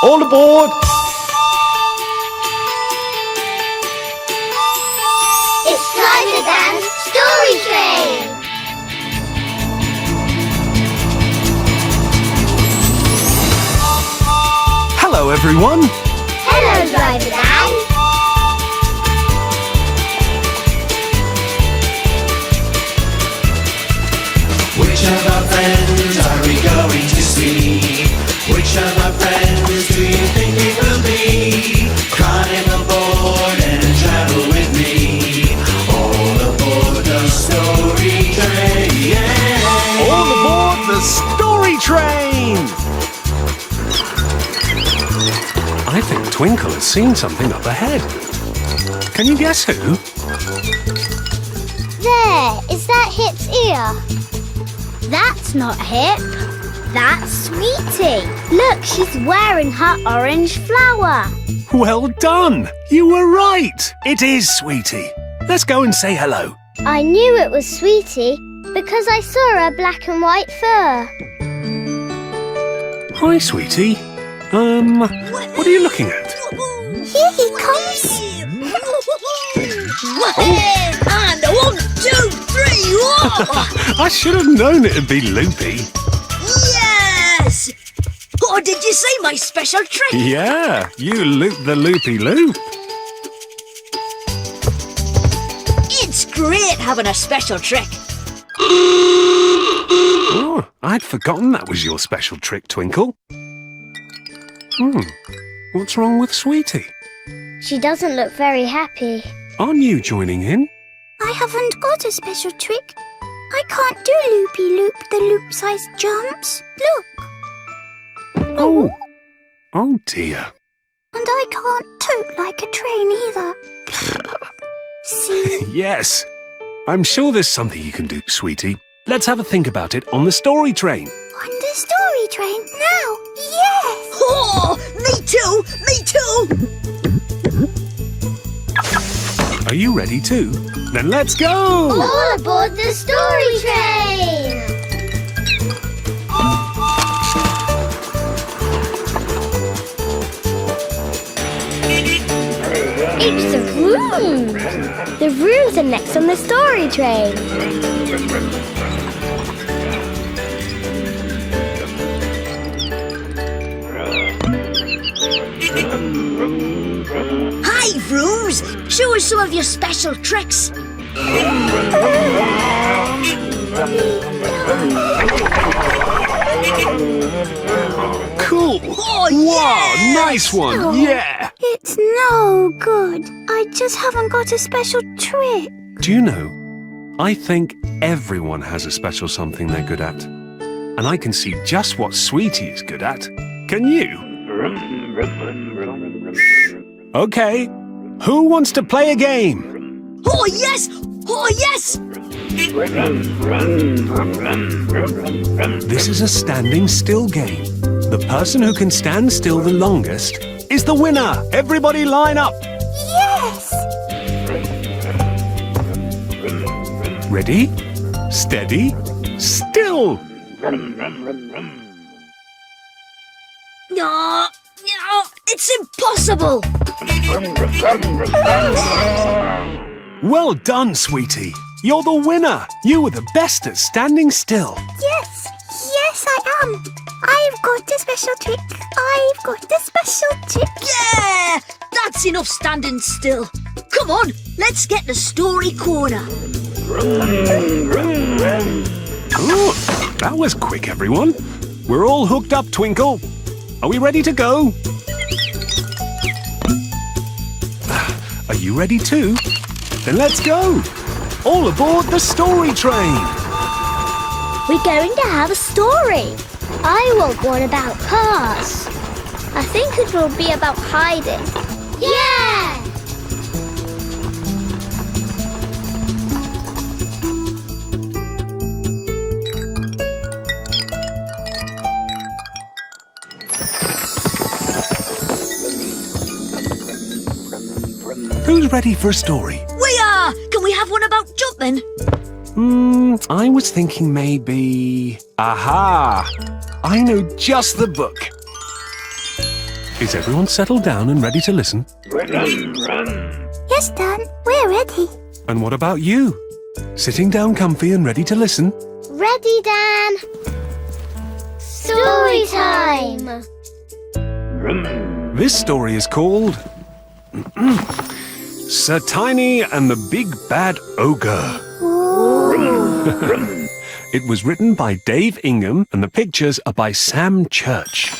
All aboard! It's time to dance Story Train! Hello, everyone! Hello, Driver Dan! Which of our friends are we going to see? Which of our friends do you think it will be? Climb aboard and travel with me. All aboard the story train. All aboard the Story Train! I think Twinkle has seen something up ahead. Can you guess who? There, is that Hip's ear? That's not Hip. That's Sweetie. Look, she's wearing her orange flower. Well done! You were right! It is Sweetie. Let's go and say hello. I knew it was Sweetie because I saw her black and white fur. Hi, Sweetie. What are you looking at? Here he comes. And 1, 2, 3, whoa! I should have known it'd be Loopy. Yes! Oh, did you see my special trick? Yeah, you looped the loopy loop. It's great having a special trick. Oh, I'd forgotten that was your special trick, Twinkle. What's wrong with Sweetie? She doesn't look very happy. Aren't you joining in? I haven't got a special trick. I can't do loopy-loop the loop-sized jumps. Look. Oh dear. And I can't toot like a train either. See? Yes. I'm sure there's something you can do, Sweetie. Let's have a think about it on the Story Train. On the story train now. Yes! Oh, me too, me too. Are you ready too? Then let's go! All aboard the Story Train! It's the rooms! The rooms are next on the Story Train. Hi, Vrooms. Show us some of your special tricks. Cool! Oh, Wow, yes! nice one! Oh. Yeah! It's no good. I just haven't got a special trick. Do you know, I think everyone has a special something they're good at. And I can see just what Sweetie is good at. Can you? Okay, who wants to play a game? Oh, yes! Oh, yes! This is a standing still game. The person who can stand still the longest is the winner. Everybody line up. Yes! Ready, steady, still. No, no, it's impossible. Well done, Sweetie. You're the winner. You were the best at standing still. Yes! Yes, I am. I've got a special trick. I've got a special trick. Yeah, that's enough standing still. Come on, let's get the story corner. Ooh, that was quick, everyone. We're all hooked up, Twinkle. Are we ready to go? Are you ready too? Then let's go. All aboard the Story Train. We're going to have a story. I want one about cars. I think it will be about hiding. Yeah! Who's ready for a story? We are! Can we have one about jumping? I was thinking maybe... Aha! I know just the book. Is everyone settled down and ready to listen? Yes, Dan, we're ready. And what about you? Sitting down comfy and ready to listen? Ready, Dan? Story time! This story is called Sir Tiny and the Big Bad Ogre. It was written by Dave Ingham and the pictures are by Sam Church.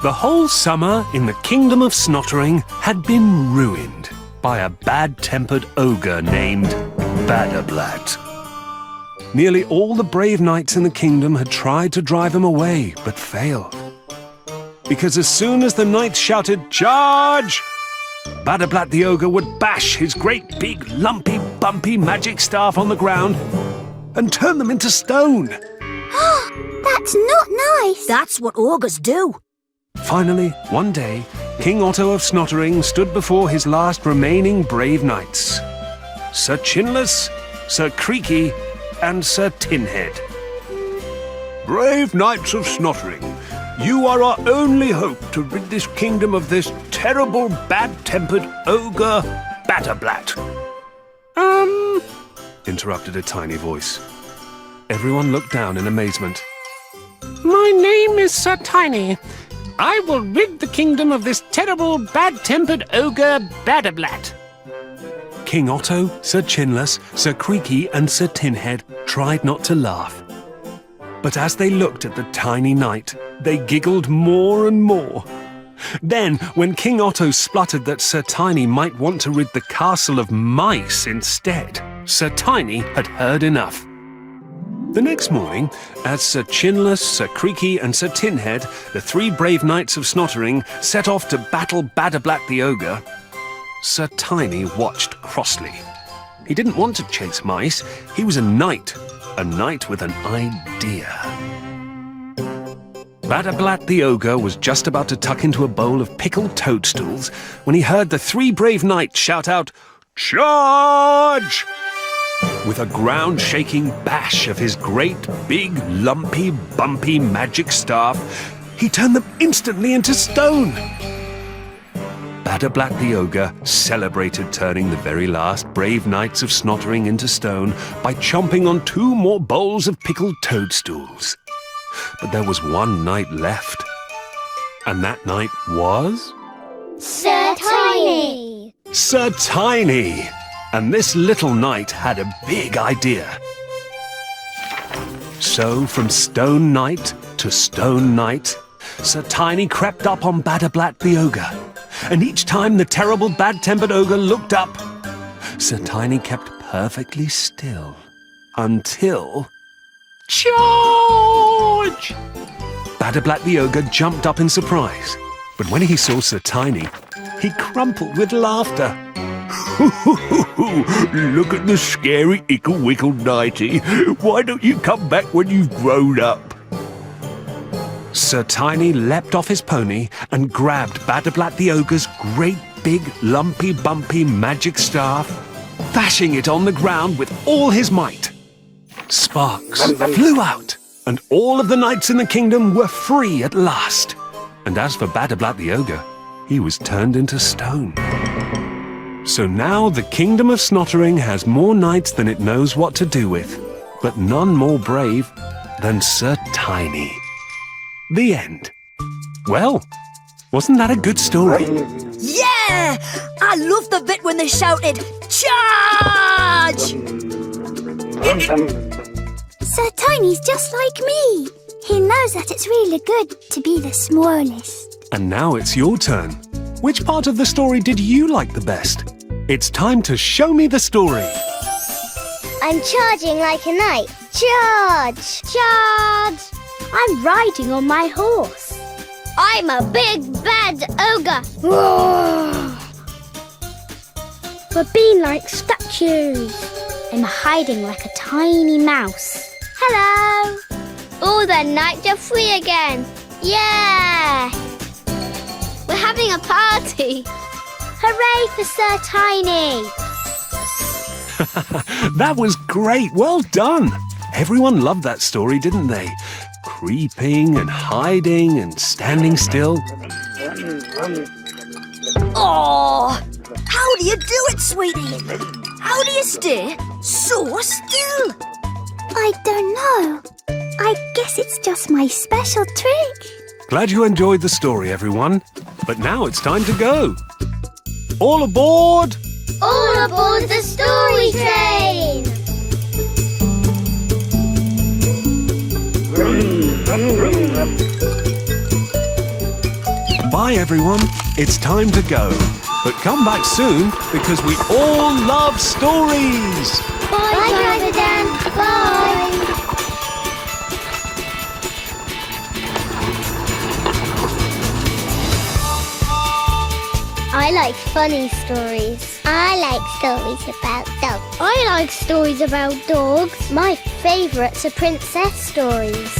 The whole summer in the kingdom of Snottering had been ruined by a bad-tempered ogre named Badablat. Nearly all the brave knights in the kingdom had tried to drive him away, but failed. Because as soon as the knights shouted, "Charge!" Badablat the ogre would bash his great big lumpy bumpy magic staff on the ground and turn them into stone. That's not nice. That's what ogres do. Finally, one day, King Otto of Snottering stood before his last remaining brave knights, Sir Chinless, Sir Creaky, and Sir Tinhead. "Brave knights of Snottering, you are our only hope to rid this kingdom of this terrible, bad-tempered ogre, Badablat." Interrupted a tiny voice. Everyone looked down in amazement. My name is Sir Tiny. I will rid the kingdom of this terrible, bad-tempered ogre, Badablat. King Otto, Sir Chinless, Sir Creaky, and Sir Tinhead tried not to laugh. But as they looked at the tiny knight, they giggled more and more. Then, when King Otto spluttered that Sir Tiny might want to rid the castle of mice instead, Sir Tiny had heard enough. The next morning, as Sir Chinless, Sir Creaky, and Sir Tinhead, the three brave knights of Snottering, set off to battle Badablat the ogre, Sir Tiny watched crossly. He didn't want to chase mice. He was a knight with an idea. Badablat the ogre was just about to tuck into a bowl of pickled toadstools when he heard the three brave knights shout out, "Charge!" With a ground-shaking bash of his great, big, lumpy, bumpy magic staff, he turned them instantly into stone. Badablat the ogre celebrated turning the very last brave knights of Snottering into stone by chomping on 2 more bowls of pickled toadstools. But there was one knight left. And that knight was Sir Tiny! Sir Tiny! And this little knight had a big idea. So from Stone Knight to Stone Knight, Sir Tiny crept up on Badablat the ogre. And each time the terrible bad-tempered ogre looked up, Sir Tiny kept perfectly still until... Charge! Badablat the ogre jumped up in surprise, but when he saw Sir Tiny, he crumpled with laughter. "Look at the scary ickle-wickle nighty. Why don't you come back when you've grown up?" Sir Tiny leapt off his pony and grabbed Badablat the ogre's great big lumpy bumpy magic staff, bashing it on the ground with all his might. Sparks flew out, and all of the knights in the kingdom were free at last. And as for Badablat the ogre, he was turned into stone. So now the kingdom of Snottering has more knights than it knows what to do with, but none more brave than Sir Tiny. The end. Well, wasn't that a good story? Yeah! I love the bit when they shouted, "Charge!" Sir Tiny's just like me. He knows that it's really good to be the smallest. And now it's your turn. Which part of the story did you like the best? It's time to show me the story. I'm charging like a knight. Charge! Charge! I'm riding on my horse. I'm a big bad ogre. Whoa! We're being like statues. I'm hiding like a tiny mouse. Hello! All the knights are free again. Yeah! We're having a party. Hooray for Sir Tiny! That was great. Well done. Everyone loved that story, didn't they? Creeping and hiding and standing still. Oh, how do you do it, sweetie? How do you stay so still? I don't know. I guess it's just my special trick. Glad you enjoyed the story, everyone. But now it's time to go. All aboard! All aboard the story train! Bye, everyone. It's time to go. But come back soon because we all love stories. Bye, Driver Dan. Bye. I like funny stories. I like stories about dogs. I like stories about dogs. My favourites are princess stories.